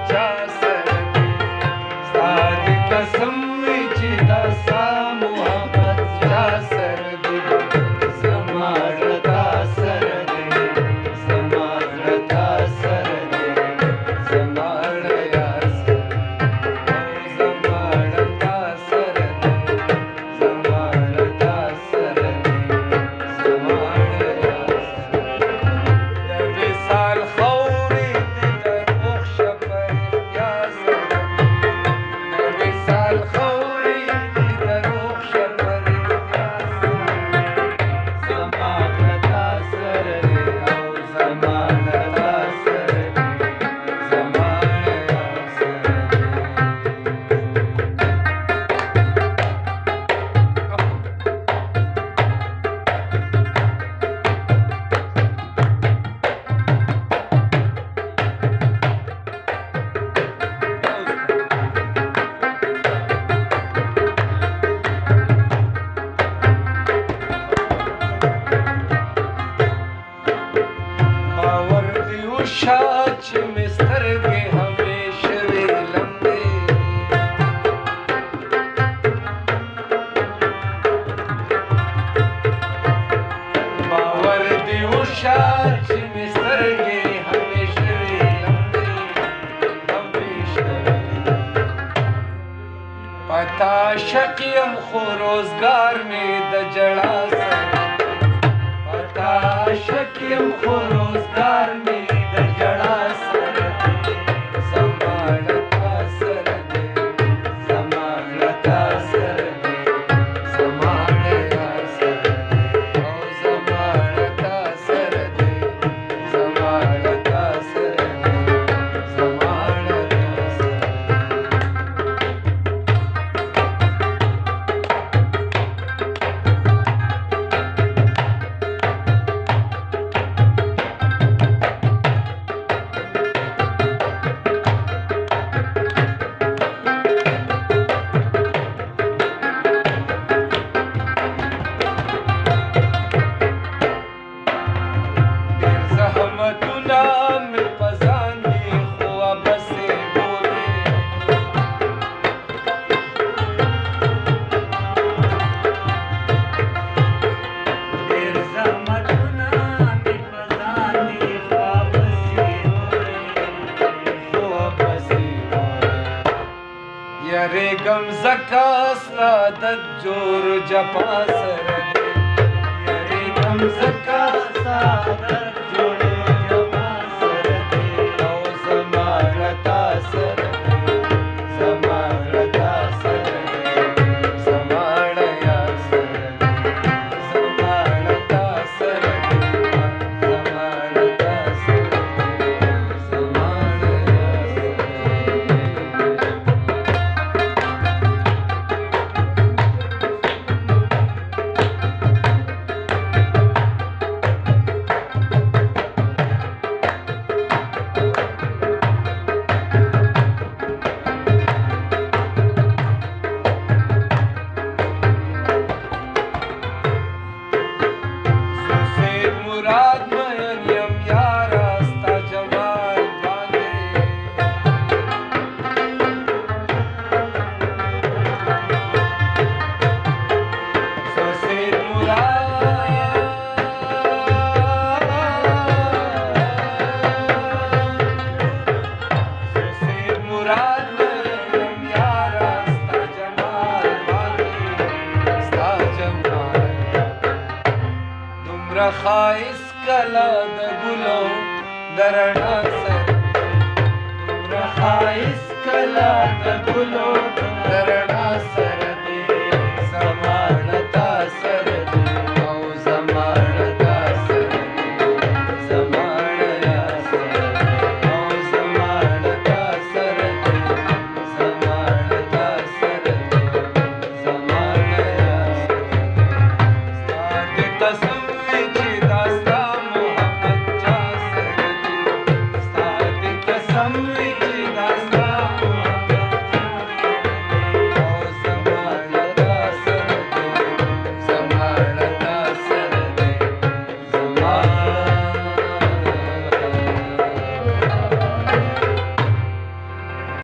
چا سره دی ستا د قسم وي چې دا ستا محبت چا سره دی زما زړه تا سره دی زما زړه تا سره دی زما زړه یار سره زما زړه تا سره دی زما زړه تا سره دی زما زړه یار سره د وصال خاورې دې در وخشه په اختیار سره د وصال خاورې دې در وخشه په اختیار سره زما زړه تا سره دی او زما زړه تا سره دی زما زړه یار سره دی باور دې وشه چې مې سترګې همیشه وي لمدې باور دې وشه چې مې سترګې همیشه وي لمدې همیشه وي پتا شک یم خو روزګار مې د جړا سره پتا شک یم خو روزګار مې د جړا سره زما زړه تا سره دی زما زړه تا سره دی زما زړه یار سره دی او زما زړه تا سره دی زما زړه تا سره دی زما زړه تا سره دی ډېر زحمتونه مې په ځان دي خو بسې بولې ډېر زحمتونه مې په ځان دي خو بسې بولې خو بسې بولې یارېږم ځکه ستا د جور جفا سره دی یارېږم ځکه ستا د جور جفا سره دی او زما زړه تا سره دی زما زړه تا سره دی زما زړه یار سره دی زما زړه تا سره دی زما زړه تا سره دی زما زړه یار سره دی سید مراد مین یم یارا ستا جمال باندې سید مراد مین یم یارا ستا جمال باندې ستا جمال دومره ښایست کله د ګلو د رڼا سره دومره ښایست کله د ګلو د